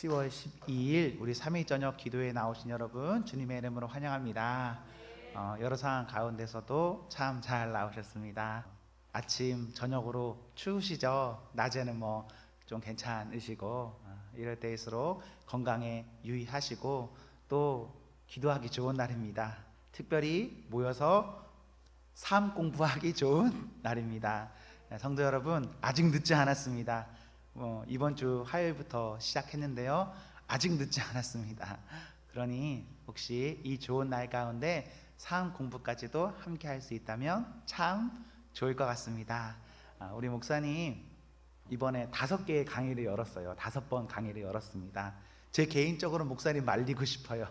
10월 12일 우리 3일 저녁 기도에 나오신 여러분 주님의 이름으로 환영합니다. 여러 상황 가운데서도 참 잘 나오셨습니다. 아침 저녁으로 추우시죠? 낮에는 뭐 좀 괜찮으시고 이럴 때일수록 건강에 유의하시고 또 기도하기 좋은 날입니다. 특별히 모여서 삶 공부하기 좋은 날입니다. 성도 여러분, 아직 늦지 않았습니다. 이번 주 화요일부터 시작했는데요, 아직 늦지 않았습니다. 그러니 혹시 이 좋은 날 가운데 삶 공부까지도 함께 할 수 있다면 참 좋을 것 같습니다. 우리 목사님 이번에 5개의 강의를 열었어요. 5번 강의를 열었습니다. 제 개인적으로 목사님 말리고 싶어요.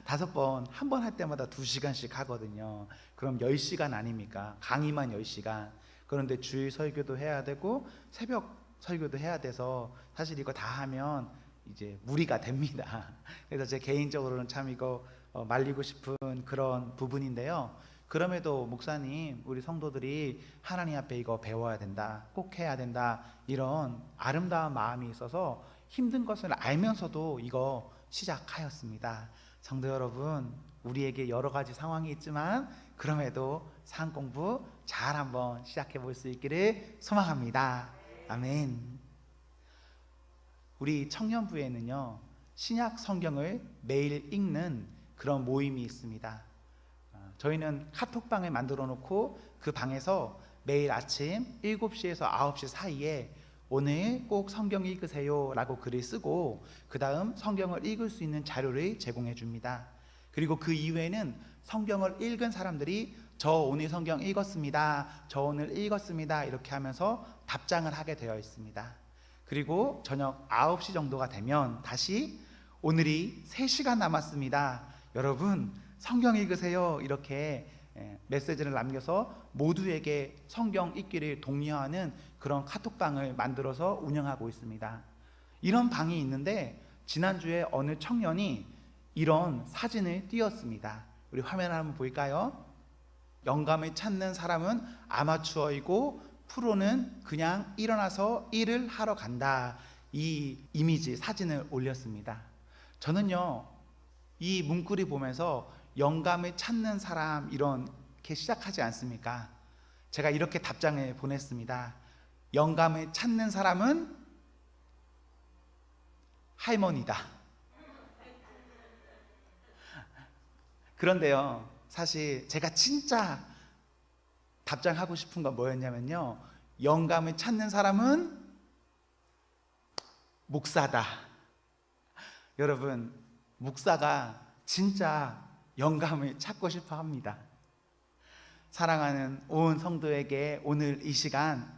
5번, 한 번 할 때마다 2시간씩 하거든요. 그럼 10시간 아닙니까? 강의만 10시간. 그런데 주일 설교도 해야 되고 새벽 설교도 해야 돼서 사실 이거 다 하면 이제 무리가 됩니다. 그래서 제 개인적으로는 참 이거 말리고 싶은 그런 부분인데요. 그럼에도 목사님, 우리 성도들이 하나님 앞에 이거 배워야 된다, 꼭 해야 된다, 이런 아름다운 마음이 있어서 힘든 것을 알면서도 이거 시작하였습니다. 성도 여러분, 우리에게 여러 가지 상황이 있지만 그럼에도 삶 공부 잘 한번 시작해 볼 수 있기를 소망합니다. 아멘. 우리 청년부에는요, 신약 성경을 매일 읽는 그런 모임이 있습니다. 저희는 카톡방을 만들어 놓고 그 방에서 매일 아침 7시에서 9시 사이에 오늘 꼭 성경 읽으세요 라고 글을 쓰고 그 다음 성경을 읽을 수 있는 자료를 제공해 줍니다. 그리고 그 이후에는 성경을 읽은 사람들이 저 오늘 성경 읽었습니다, 저 오늘 읽었습니다 이렇게 하면서 답장을 하게 되어 있습니다. 그리고 저녁 9시 정도가 되면 다시 오늘이 3시간 남았습니다, 여러분 성경 읽으세요 이렇게 메시지를 남겨서 모두에게 성경 읽기를 독려하는 그런 카톡방을 만들어서 운영하고 있습니다. 이런 방이 있는데 지난주에 어느 청년이 이런 사진을 띄웠습니다. 우리 화면 한번 볼까요? 영감을 찾는 사람은 아마추어이고 프로는 그냥 일어나서 일을 하러 간다, 이 이미지 사진을 올렸습니다. 저는요, 이 문구를 보면서 영감을 찾는 사람 이렇게 시작하지 않습니까? 제가 이렇게 답장을 보냈습니다. 영감을 찾는 사람은 할머니다. 그런데요, 사실 제가 진짜 답장하고 싶은 건 뭐였냐면요, 영감을 찾는 사람은 목사다. 여러분, 목사가 진짜 영감을 찾고 싶어 합니다. 사랑하는 온 성도에게 오늘 이 시간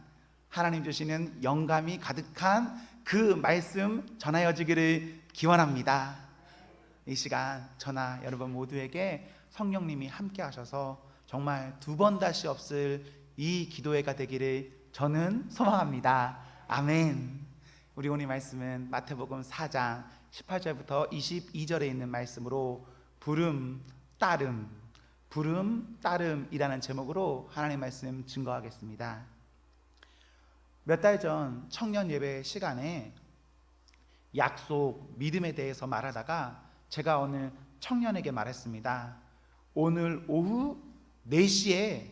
하나님 주시는 영감이 가득한 그 말씀 전하여지기를 기원합니다. 이 시간 저나 여러분 모두에게 성령님이 함께 하셔서 정말 2번 다시 없을 이 기도회가 되기를 저는 소망합니다. 아멘. 우리 오늘 말씀은 마태복음 4장 18절부터 22절에 있는 말씀으로 부름, 따름이라는 제목으로 하나님의 말씀 증거하겠습니다. 몇 달 전 청년 예배 시간에 약속, 믿음에 대해서 말하다가 제가 오늘 청년에게 말했습니다. 오늘 오후 4시에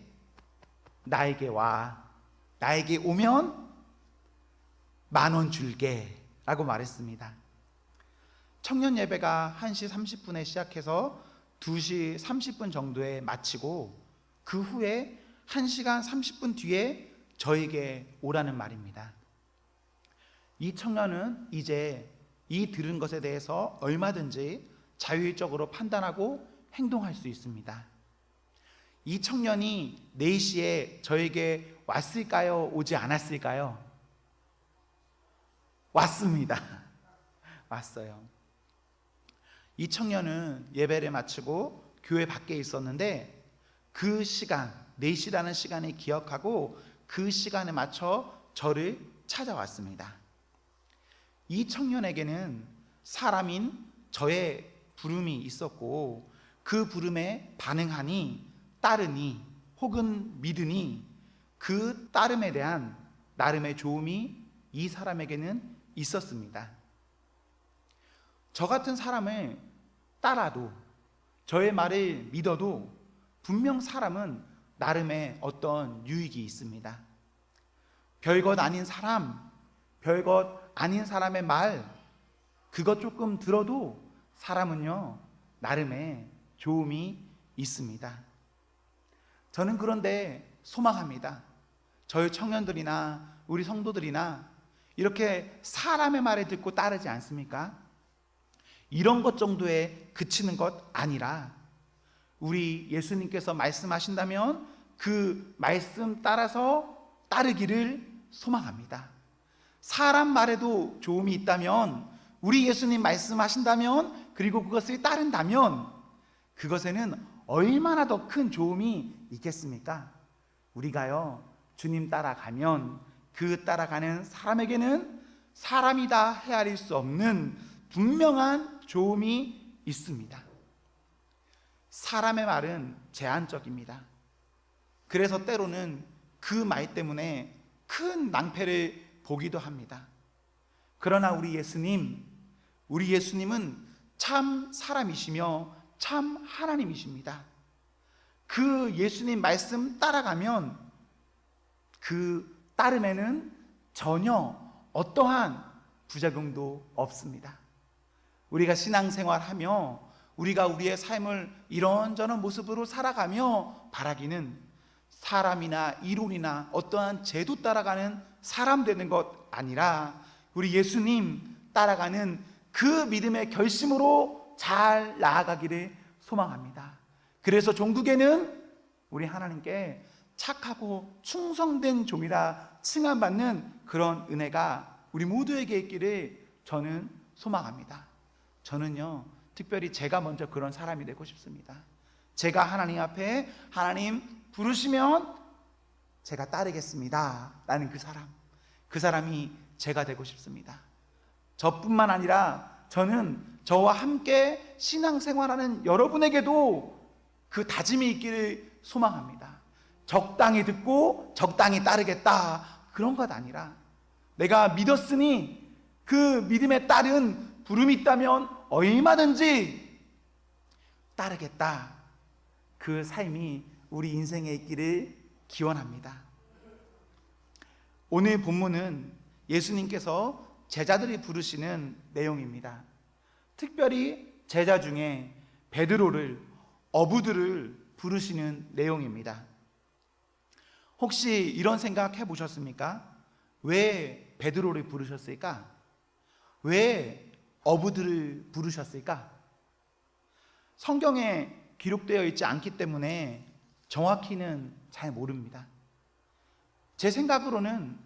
나에게 와. 나에게 오면 10,000원 줄게 라고 말했습니다. 청년 예배가 1시 30분에 시작해서 2시 30분 정도에 마치고 그 후에 1시간 30분 뒤에 저에게 오라는 말입니다. 이 청년은 이제 이 들은 것에 대해서 얼마든지 자율적으로 판단하고 행동할 수 있습니다. 이 청년이 4시에 저에게 왔을까요? 오지 않았을까요? 왔습니다. 왔어요. 이 청년은 예배를 마치고 교회 밖에 있었는데 그 시간, 4시라는 시간을 기억하고 그 시간에 맞춰 저를 찾아왔습니다. 이 청년에게는 사람인 저의 부름이 있었고 그 부름에 반응하니, 따르니 혹은 믿으니 그 따름에 대한 나름의 좋음이 이 사람에게는 있었습니다. 저 같은 사람을 따라도, 저의 말을 믿어도 분명 사람은 나름의 어떤 유익이 있습니다. 별것 아닌 사람, 별것 아닌 사람의 말, 그것 조금 들어도 사람은요, 나름의 좋음이 있습니다. 저는 그런데 소망합니다. 저희 청년들이나 우리 성도들이나 이렇게 사람의 말을 듣고 따르지 않습니까? 이런 것 정도에 그치는 것 아니라 우리 예수님께서 말씀하신다면 그 말씀 따라서 따르기를 소망합니다. 사람 말에도 좋음이 있다면, 우리 예수님 말씀하신다면, 그리고 그것을 따른다면 그것에는 얼마나 더 큰 좋음이 있겠습니까? 우리가요, 주님 따라가면 그 따라가는 사람에게는 사람이다 헤아릴 수 없는 분명한 좋음이 있습니다. 사람의 말은 제한적입니다. 그래서 때로는 그 말 때문에 큰 낭패를 보기도 합니다. 그러나 우리 예수님은 참 사람이시며 참 하나님이십니다. 그 예수님 말씀 따라가면 그 따름에는 전혀 어떠한 부작용도 없습니다. 우리가 신앙생활하며 우리가 우리의 삶을 이런저런 모습으로 살아가며 바라기는 사람이나 이론이나 어떠한 제도 따라가는 사람 되는 것 아니라 우리 예수님 따라가는 그 믿음의 결심으로 잘 나아가기를 소망합니다. 그래서 종국에는 우리 하나님께 착하고 충성된 종이라 칭함받는 그런 은혜가 우리 모두에게 있기를 저는 소망합니다. 저는요, 특별히 제가 먼저 그런 사람이 되고 싶습니다. 제가 하나님 앞에 하나님 부르시면 제가 따르겠습니다 라는 그 사람이 제가 되고 싶습니다. 저뿐만 아니라 저는 저와 함께 신앙생활하는 여러분에게도 그 다짐이 있기를 소망합니다. 적당히 듣고 적당히 따르겠다, 그런 것 아니라 내가 믿었으니 그 믿음에 따른 부름이 있다면 얼마든지 따르겠다, 그 삶이 우리 인생에 있기를 기원합니다. 오늘 본문은 예수님께서 제자들이 부르시는 내용입니다. 특별히 제자 중에 베드로를, 어부들을 부르시는 내용입니다. 혹시 이런 생각 해보셨습니까? 왜 베드로를 부르셨을까? 왜 어부들을 부르셨을까? 성경에 기록되어 있지 않기 때문에 정확히는 잘 모릅니다. 제 생각으로는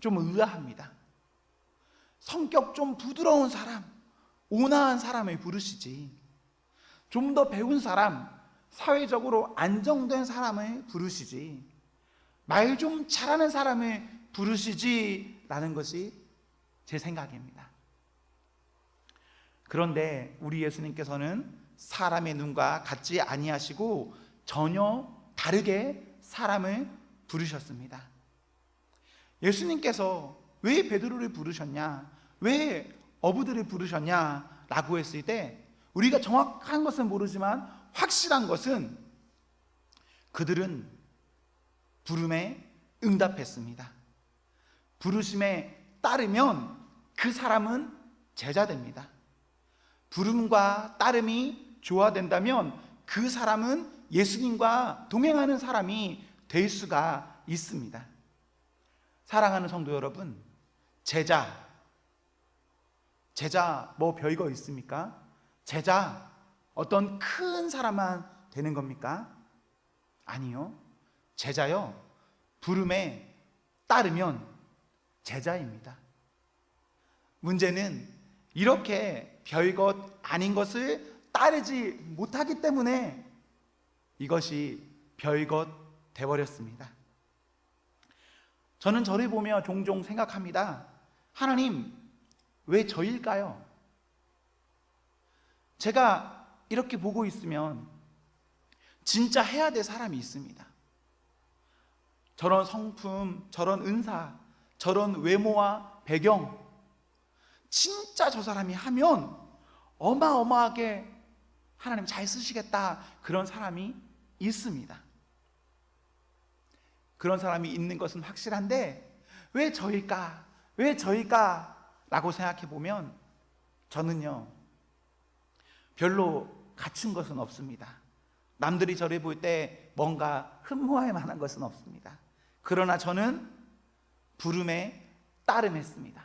좀 의아합니다. 성격 좀 부드러운 사람, 온화한 사람을 부르시지, 좀 더 배운 사람, 사회적으로 안정된 사람을 부르시지, 말 좀 잘하는 사람을 부르시지 라는 것이 제 생각입니다. 그런데 우리 예수님께서는 사람의 눈과 같지 아니하시고 전혀 다르게 사람을 부르셨습니다. 예수님께서 왜 베드로를 부르셨냐, 왜 어부들을 부르셨냐 라고 했을 때 우리가 정확한 것은 모르지만 확실한 것은 그들은 부름에 응답했습니다. 부르심에 따르면 그 사람은 제자 됩니다. 부름과 따름이 조화된다면 그 사람은 예수님과 동행하는 사람이 될 수가 있습니다. 사랑하는 성도 여러분, 제자 뭐 별거 있습니까? 제자 어떤 큰 사람만 되는 겁니까? 아니요. 제자요, 부름에 따르면 제자입니다. 문제는 이렇게 별것 아닌 것을 따르지 못하기 때문에 이것이 별것 되어버렸습니다. 저는 저를 보며 종종 생각합니다. 하나님, 왜 저일까요? 제가 이렇게 보고 있으면 진짜 해야 될 사람이 있습니다. 저런 성품, 저런 은사, 저런 외모와 배경, 진짜 저 사람이 하면 어마어마하게 하나님 잘 쓰시겠다, 그런 사람이 있습니다. 그런 사람이 있는 것은 확실한데 왜 저일까? 왜 저일까? 라고 생각해 보면 저는요, 별로 갖춘 것은 없습니다. 남들이 저를 볼 때 뭔가 흠모할 만한 것은 없습니다. 그러나 저는 부름에 따름했습니다.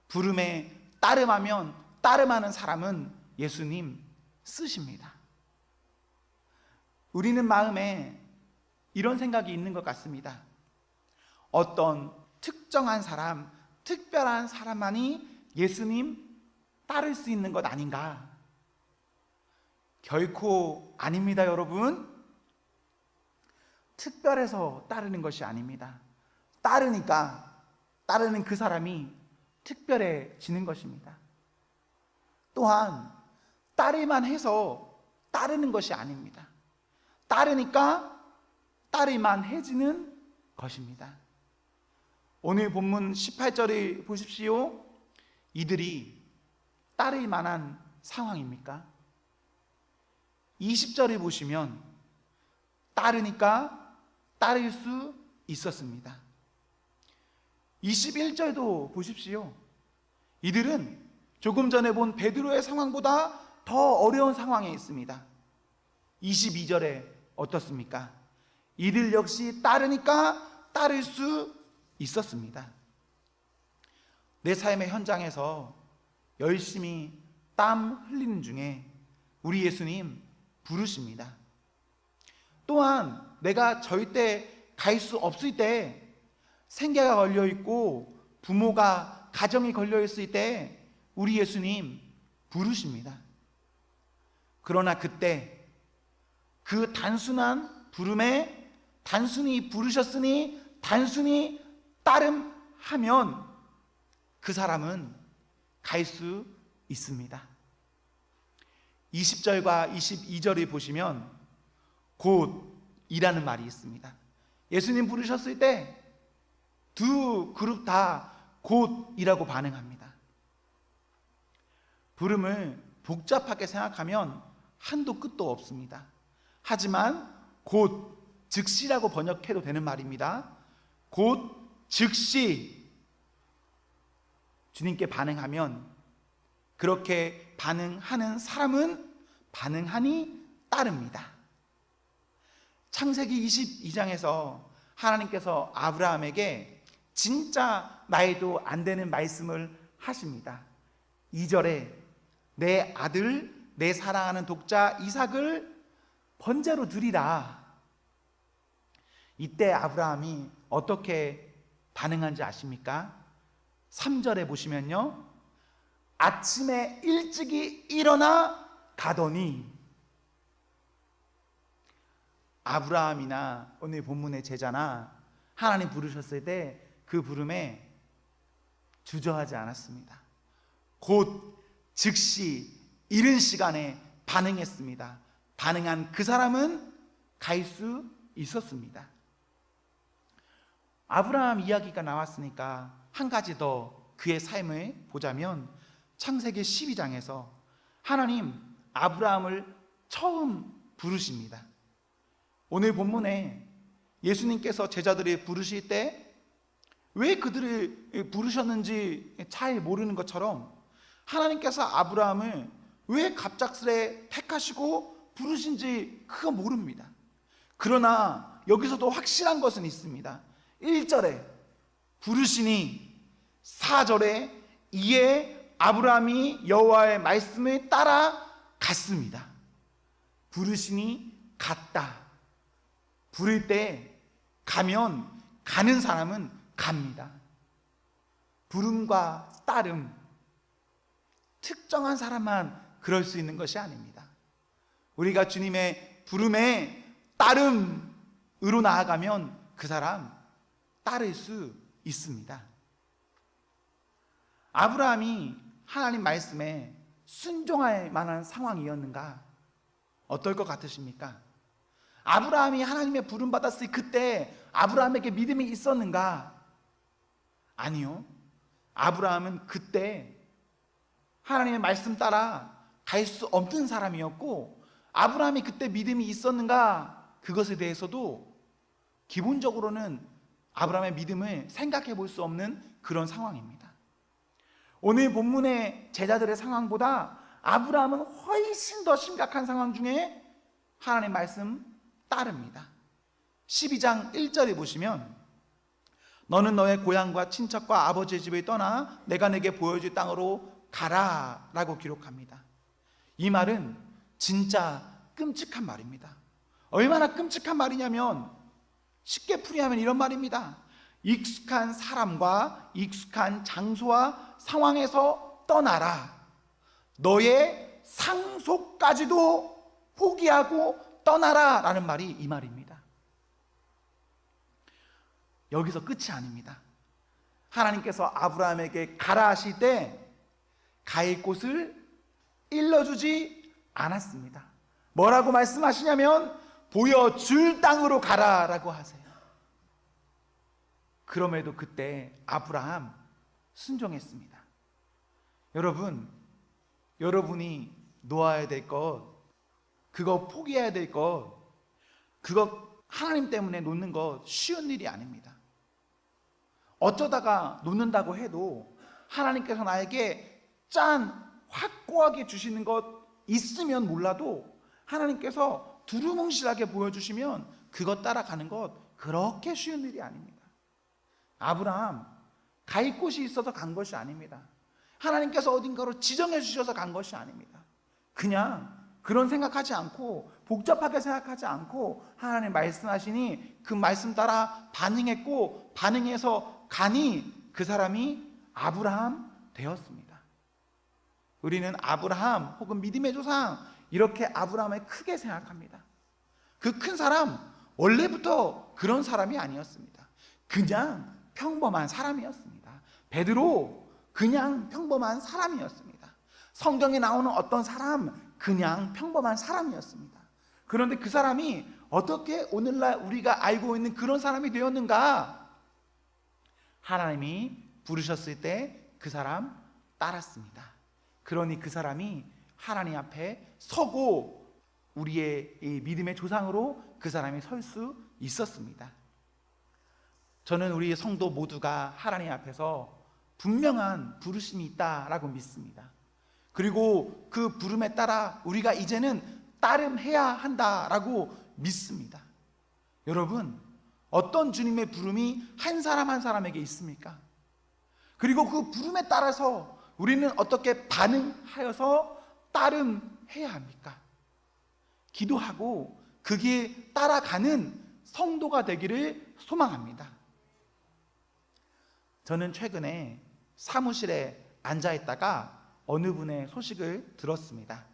부름에 따름하면 따름하는 사람은 예수님 쓰십니다. 우리는 마음에 이런 생각이 있는 것 같습니다. 어떤 특정한 사람, 특별한 사람만이 예수님 따를 수 있는 것 아닌가? 결코 아닙니다, 여러분. 특별해서 따르는 것이 아닙니다. 따르는 그 사람이 특별해지는 것입니다. 또한 따르만 해서 따르는 것이 아닙니다. 따르니까 따르만 해지는 것입니다. 오늘 본문 18절을 보십시오. 이들이 따를 만한 상황입니까? 20절을 보시면 따르니까 따를 수 있었습니다. 21절도 보십시오. 이들은 조금 전에 본 베드로의 상황보다 더 어려운 상황에 있습니다. 22절에 어떻습니까? 이들 역시 따르니까 따를 수 있었습니다. 내 삶의 현장에서 열심히 땀 흘리는 중에 우리 예수님 부르십니다. 또한 내가 절대 갈 수 없을 때, 생계가 걸려 있고 부모가 가정이 걸려 있을 때 우리 예수님 부르십니다. 그러나 그때 그 단순한 부름에 단순히 부르셨으니 단순히 따름하면 그 사람은 갈 수 있습니다. 20절과 22절을 보시면 곧이라는 말이 있습니다. 예수님 부르셨을 때 두 그룹 다 곧이라고 반응합니다. 부름을 복잡하게 생각하면 한도 끝도 없습니다. 하지만 곧, 즉시라고 번역해도 되는 말입니다. 곧, 즉시 주님께 반응하면, 그렇게 반응하는 사람은 반응하니 따릅니다. 창세기 22장에서 하나님께서 아브라함에게 진짜 말도 안 되는 말씀을 하십니다. 2절에 내 아들, 내 사랑하는 독자 이삭을 번제로 드리라. 이때 아브라함이 어떻게 반응한지 아십니까? 3절에 보시면요, 아침에 일찍이 일어나 가더니, 아브라함이나 오늘 본문의 제자나 하나님 부르셨을 때 그 부름에 주저하지 않았습니다. 곧, 즉시 이른 시간에 반응했습니다. 반응한 그 사람은 갈 수 있었습니다. 아브라함 이야기가 나왔으니까 한 가지 더 그의 삶을 보자면, 창세기 12장에서 하나님 아브라함을 처음 부르십니다. 오늘 본문에 예수님께서 제자들을 부르실 때 왜 그들을 부르셨는지 잘 모르는 것처럼 하나님께서 아브라함을 왜 갑작스레 택하시고 부르신지 그거 모릅니다. 그러나 여기서도 확실한 것은 있습니다. 1절에 부르시니, 4절에 이에 아브라함이 여호와의 말씀을 따라 갔습니다. 부르시니 갔다. 부를 때 가면 가는 사람은 갑니다. 부름과 따름, 특정한 사람만 그럴 수 있는 것이 아닙니다. 우리가 주님의 부름에 따름으로 나아가면 그 사람 따를 수 있습니다. 아브라함이 하나님 말씀에 순종할 만한 상황이었는가? 어떨 것 같으십니까? 아브라함이 하나님의 부름 받았을 그때 아브라함에게 믿음이 있었는가? 아니요. 아브라함은 그때 하나님의 말씀 따라 갈 수 없는 사람이었고, 아브라함이 그때 믿음이 있었는가, 그것에 대해서도 기본적으로는 아브라함의 믿음을 생각해 볼 수 없는 그런 상황입니다. 오늘 본문의 제자들의 상황보다 아브라함은 훨씬 더 심각한 상황 중에 하나님의 말씀 따릅니다. 12장 1절에 보시면, 너는 너의 고향과 친척과 아버지의 집을 떠나 내가 내게 보여줄 땅으로 가라 라고 기록합니다. 이 말은 진짜 끔찍한 말입니다. 얼마나 끔찍한 말이냐면, 쉽게 풀이하면 이런 말입니다. 익숙한 사람과 익숙한 장소와 상황에서 떠나라. 너의 상속까지도 포기하고 떠나라 라는 말이 이 말입니다. 여기서 끝이 아닙니다. 하나님께서 아브라함에게 가라 하실 때 갈 곳을 일러주지 않았습니다. 뭐라고 말씀하시냐면, 보여줄 땅으로 가라라고 하세요. 그럼에도 그때 아브라함 순종했습니다. 여러분, 여러분이 놓아야 될 것, 그거 포기해야 될 것, 그거 하나님 때문에 놓는 것 쉬운 일이 아닙니다. 어쩌다가 놓는다고 해도 하나님께서 나에게 확고하게 주시는 것 있으면 몰라도 하나님께서 두루뭉실하게 보여주시면 그것 따라가는 것 그렇게 쉬운 일이 아닙니다. 아브라함 갈 곳이 있어서 간 것이 아닙니다. 하나님께서 어딘가로 지정해 주셔서 간 것이 아닙니다. 그냥 그런 생각하지 않고, 복잡하게 생각하지 않고 하나님 말씀하시니 그 말씀 따라 반응했고, 반응해서 가니 그 사람이 아브라함 되었습니다. 우리는 아브라함 혹은 믿음의 조상, 이렇게 아브라함을 크게 생각합니다. 그 큰 사람 원래부터 그런 사람이 아니었습니다. 그냥 평범한 사람이었습니다. 베드로 그냥 평범한 사람이었습니다. 성경에 나오는 어떤 사람 그냥 평범한 사람이었습니다. 그런데 그 사람이 어떻게 오늘날 우리가 알고 있는 그런 사람이 되었는가? 하나님이 부르셨을 때 그 사람 따랐습니다. 그러니 그 사람이 하나님 앞에 서고 우리의 이 믿음의 조상으로 그 사람이 설 수 있었습니다. 저는 우리 성도 모두가 하나님 앞에서 분명한 부르심이 있다라고 믿습니다. 그리고 그 부름에 따라 우리가 이제는 따름해야 한다라고 믿습니다. 여러분, 어떤 주님의 부름이 한 사람 한 사람에게 있습니까? 그리고 그 부름에 따라서 우리는 어떻게 반응하여서 따름해야 합니까? 기도하고 그 길 따라가는 성도가 되기를 소망합니다. 저는 최근에 사무실에 앉아 있다가 어느 분의 소식을 들었습니다.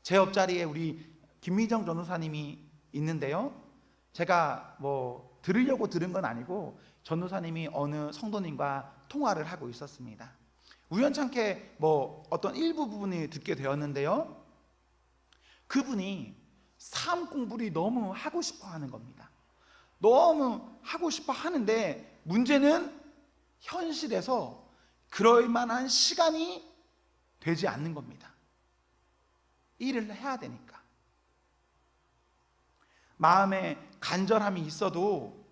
제 옆자리에 우리 김미정 전도사님이 있는데요, 제가 들으려고 들은 건 아니고 전도사님이 어느 성도님과 통화를 하고 있었습니다. 우연찮게 어떤 일부 부분을 듣게 되었는데요, 그분이 삶 공부를 너무 하고 싶어 하는 겁니다. 너무 하고 싶어 하는데 문제는 현실에서 그럴 만한 시간이 되지 않는 겁니다. 일을 해야 되니까. 마음에 간절함이 있어도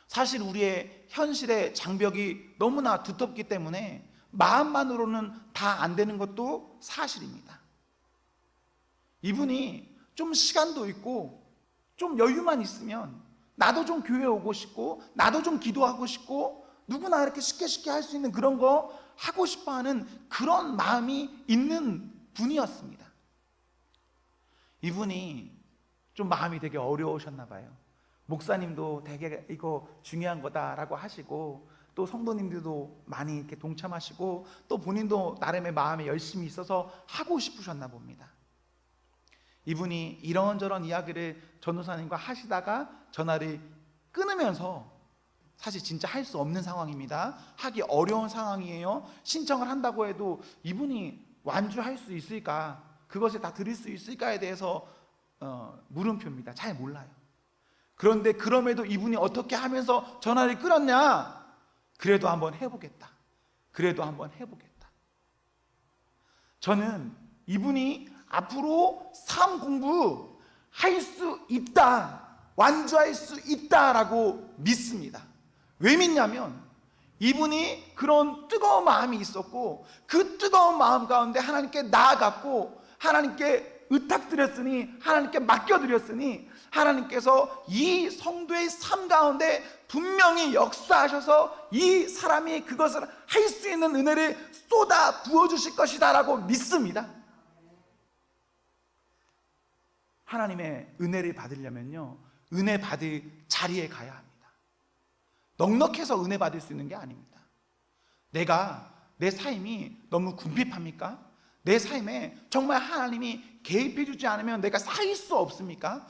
사실 우리의 현실의 장벽이 너무나 두텁기 때문에 마음만으로는 다 안 되는 것도 사실입니다. 이분이 좀 시간도 있고 좀 여유만 있으면 나도 좀 교회 오고 싶고 나도 좀 기도하고 싶고 누구나 이렇게 쉽게 할 수 있는 그런 거 하고 싶어 하는 그런 마음이 있는 분이었습니다. 이분이 좀 마음이 되게 어려우셨나 봐요. 목사님도 되게 이거 중요한 거다라고 하시고 또 성도님들도 많이 이렇게 동참하시고 또 본인도 나름의 마음에 열심히 있어서 하고 싶으셨나 봅니다. 이분이 이런저런 이야기를 전도사님과 하시다가 전화를 끊으면서, 사실 진짜 할 수 없는 상황입니다. 하기 어려운 상황이에요. 신청을 한다고 해도 이분이 완주할 수 있을까, 그것을 다 드릴 수 있을까에 대해서 물음표입니다. 잘 몰라요. 그런데 그럼에도 이분이 어떻게 하면서 전화를 끊었냐? 그래도 한번 해보겠다. 그래도 한번 해보겠다. 저는 이분이 앞으로 삶 공부 할 수 있다, 완주할 수 있다라고 믿습니다. 왜 믿냐면 이분이 그런 뜨거운 마음이 있었고 그 뜨거운 마음 가운데 하나님께 나아갔고 하나님께 의탁드렸으니, 하나님께 맡겨드렸으니 하나님께서 이 성도의 삶 가운데 분명히 역사하셔서 이 사람이 그것을 할 수 있는 은혜를 쏟아 부어주실 것이다 라고 믿습니다. 하나님의 은혜를 받으려면요, 은혜 받을 자리에 가야 합니다. 넉넉해서 은혜 받을 수 있는 게 아닙니다. 내 삶이 너무 궁핍합니까? 내 삶에 정말 하나님이 개입해 주지 않으면 내가 살 수 없습니까?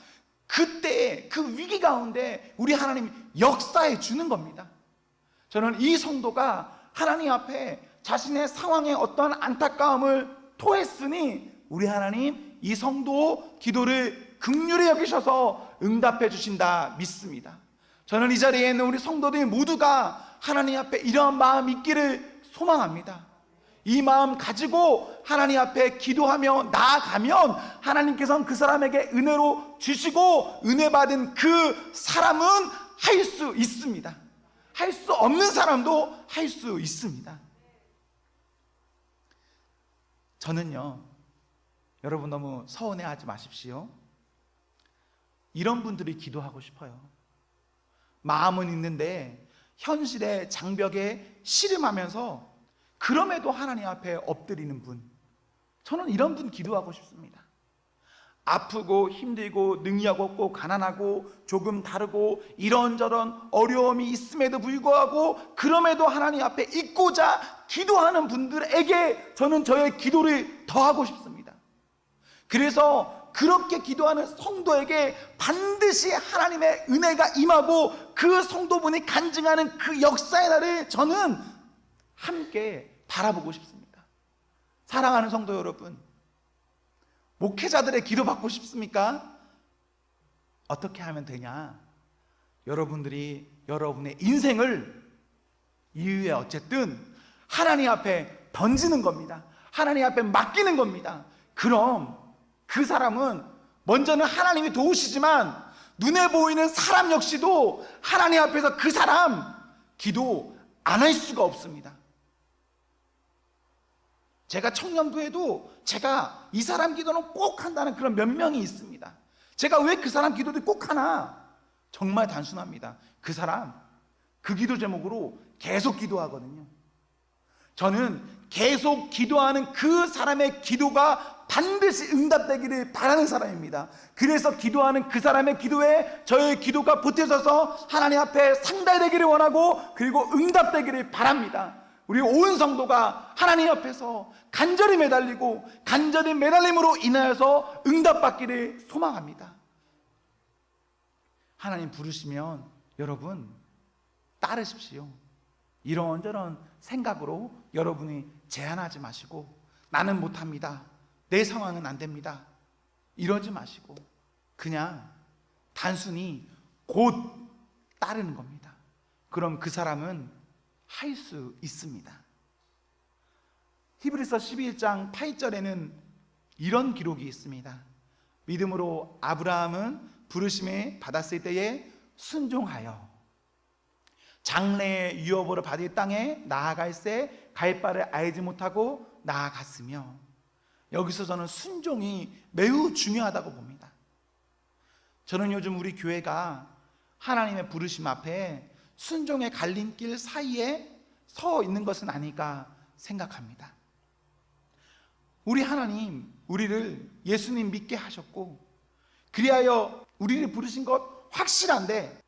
그때 그 위기 가운데 우리 하나님 역사해 주는 겁니다. 저는 이 성도가 하나님 앞에 자신의 상황에 어떠한 안타까움을 토했으니 우리 하나님 이 성도 기도를 긍휼히 여기셔서 응답해 주신다 믿습니다. 저는 이 자리에 있는 우리 성도들 모두가 하나님 앞에 이러한 마음 있기를 소망합니다. 이 마음 가지고 하나님 앞에 기도하며 나아가면 하나님께서는 그 사람에게 은혜로 주시고 은혜 받은 그 사람은 할 수 있습니다. 할 수 없는 사람도 할 수 있습니다. 저는요, 여러분 너무 서운해하지 마십시오. 이런 분들이 기도하고 싶어요. 마음은 있는데 현실의 장벽에 씨름하면서 그럼에도 하나님 앞에 엎드리는 분, 저는 이런 분 기도하고 싶습니다. 아프고 힘들고 능력 없고 가난하고 조금 다르고 이런저런 어려움이 있음에도 불구하고 그럼에도 하나님 앞에 있고자 기도하는 분들에게 저는 저의 기도를 더하고 싶습니다. 그래서 그렇게 기도하는 성도에게 반드시 하나님의 은혜가 임하고 그 성도분이 간증하는 그 역사의 날을 저는 함께 바라보고 싶습니다. 사랑하는 성도 여러분, 목회자들의 기도 받고 싶습니까? 어떻게 하면 되냐? 여러분들이 여러분의 인생을 이후에 어쨌든 하나님 앞에 던지는 겁니다. 하나님 앞에 맡기는 겁니다. 그럼 그 사람은 먼저는 하나님이 도우시지만 눈에 보이는 사람 역시도 하나님 앞에서 그 사람 기도 안 할 수가 없습니다. 제가 청년부에도 제가 이 사람 기도는 꼭 한다는 그런 몇 명이 있습니다. 제가 왜 그 사람 기도를 꼭 하나? 정말 단순합니다. 그 사람 그 기도 제목으로 계속 기도하거든요. 저는 계속 기도하는 그 사람의 기도가 반드시 응답되기를 바라는 사람입니다. 그래서 기도하는 그 사람의 기도에 저의 기도가 보태져서 하나님 앞에 상달되기를 원하고 그리고 응답되기를 바랍니다. 우리 온 성도가 하나님 앞에서 간절히 매달리고 간절히 매달림으로 인하여서 응답받기를 소망합니다. 하나님 부르시면 여러분 따르십시오. 이런저런 생각으로 여러분이 제한하지 마시고 나는 못합니다, 내 상황은 안 됩니다, 이러지 마시고 그냥 단순히 곧 따르는 겁니다. 그럼 그 사람은 할 수 있습니다. 히브리서 11장 8절에는 이런 기록이 있습니다. 믿음으로 아브라함은 부르심에 받았을 때에 순종하여 장래의 유업으로 받을 땅에 나아갈새 갈 바를 알지 못하고 나아갔으며, 여기서 저는 순종이 매우 중요하다고 봅니다. 저는 요즘 우리 교회가 하나님의 부르심 앞에 순종의 갈림길 사이에 서 있는 것은 아닐까 생각합니다. 우리 하나님, 우리를 예수님 믿게 하셨고 그리하여 우리를 부르신 것 확실한데,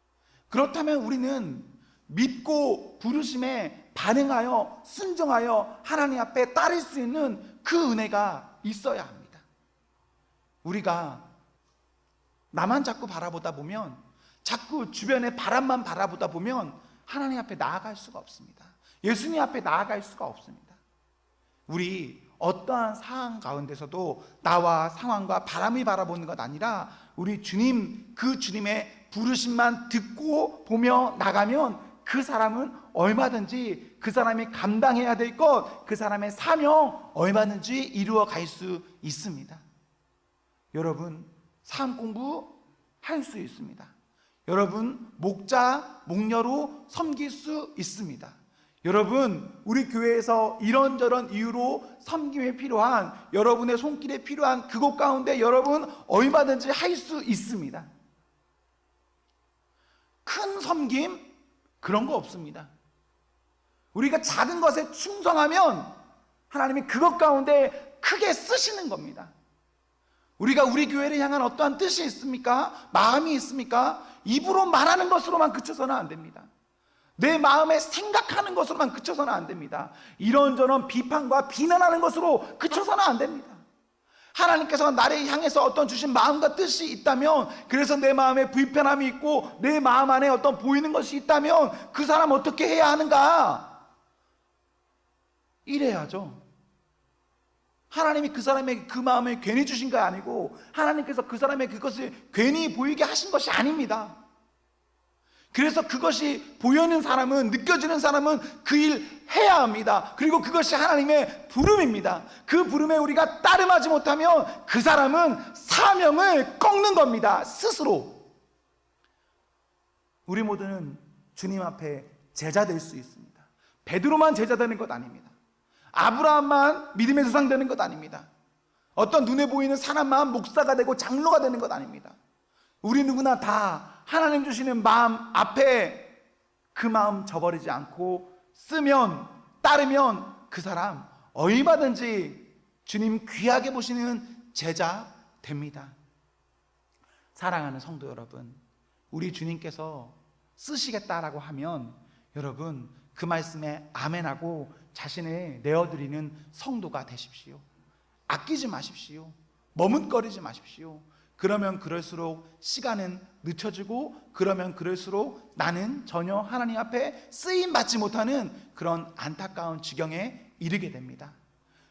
그렇다면 우리는 믿고 부르심에 반응하여 순종하여 하나님 앞에 따를 수 있는 그 은혜가 있어야 합니다. 우리가 나만 자꾸 바라보다 보면, 자꾸 주변의 바람만 바라보다 보면 하나님 앞에 나아갈 수가 없습니다. 예수님 앞에 나아갈 수가 없습니다. 우리 어떠한 상황 가운데서도 나와 상황과 바람이 바라보는 것 아니라 우리 주님, 그 주님의 부르심만 듣고 보며 나가면 그 사람은 얼마든지 그 사람이 감당해야 될 것, 그 사람의 사명 얼마든지 이루어 갈 수 있습니다. 여러분, 삶 공부 할 수 있습니다. 여러분, 목자, 목녀로 섬길 수 있습니다. 여러분, 우리 교회에서 이런저런 이유로 섬김에 필요한, 여러분의 손길에 필요한 그곳 가운데 여러분 얼마든지 할 수 있습니다. 큰 섬김 그런 거 없습니다. 우리가 작은 것에 충성하면 하나님이 그것 가운데 크게 쓰시는 겁니다. 우리가 우리 교회를 향한 어떠한 뜻이 있습니까? 마음이 있습니까? 입으로 말하는 것으로만 그쳐서는 안 됩니다. 내 마음에 생각하는 것으로만 그쳐서는 안 됩니다. 이런저런 비판과 비난하는 것으로 그쳐서는 안 됩니다. 하나님께서 나를 향해서 어떤 주신 마음과 뜻이 있다면, 그래서 내 마음에 불편함이 있고 내 마음 안에 어떤 보이는 것이 있다면 그 사람 어떻게 해야 하는가? 이래야죠. 하나님이 그 사람에게 그 마음을 괜히 주신 거 아니고 하나님께서 그 사람의 그것을 괜히 보이게 하신 것이 아닙니다. 그래서 그것이 보이는 사람은, 느껴지는 사람은 그 일 해야 합니다. 그리고 그것이 하나님의 부름입니다. 그 부름에 우리가 따름하지 못하면 그 사람은 사명을 꺾는 겁니다. 스스로. 우리 모두는 주님 앞에 제자 될 수 있습니다. 베드로만 제자 되는 것 아닙니다. 아브라함만 믿음의 조상 되는 것 아닙니다. 어떤 눈에 보이는 사람만 목사가 되고 장로가 되는 것 아닙니다. 우리 누구나 다 하나님 주시는 마음 앞에 그 마음 저버리지 않고 쓰면, 따르면 그 사람 얼마든지 주님 귀하게 보시는 제자 됩니다. 사랑하는 성도 여러분, 우리 주님께서 쓰시겠다라고 하면 여러분 그 말씀에 아멘하고 자신을 내어드리는 성도가 되십시오. 아끼지 마십시오. 머뭇거리지 마십시오. 그러면 그럴수록 시간은 늦춰지고, 그러면 그럴수록 나는 전혀 하나님 앞에 쓰임받지 못하는 그런 안타까운 지경에 이르게 됩니다.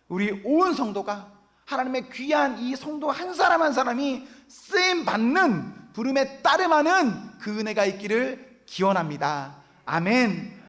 우리 온 성도가, 하나님의 귀한 이 성도 한 사람 한 사람이 쓰임받는 부름에 따름하는 그 은혜가 있기를 기원합니다. 아멘.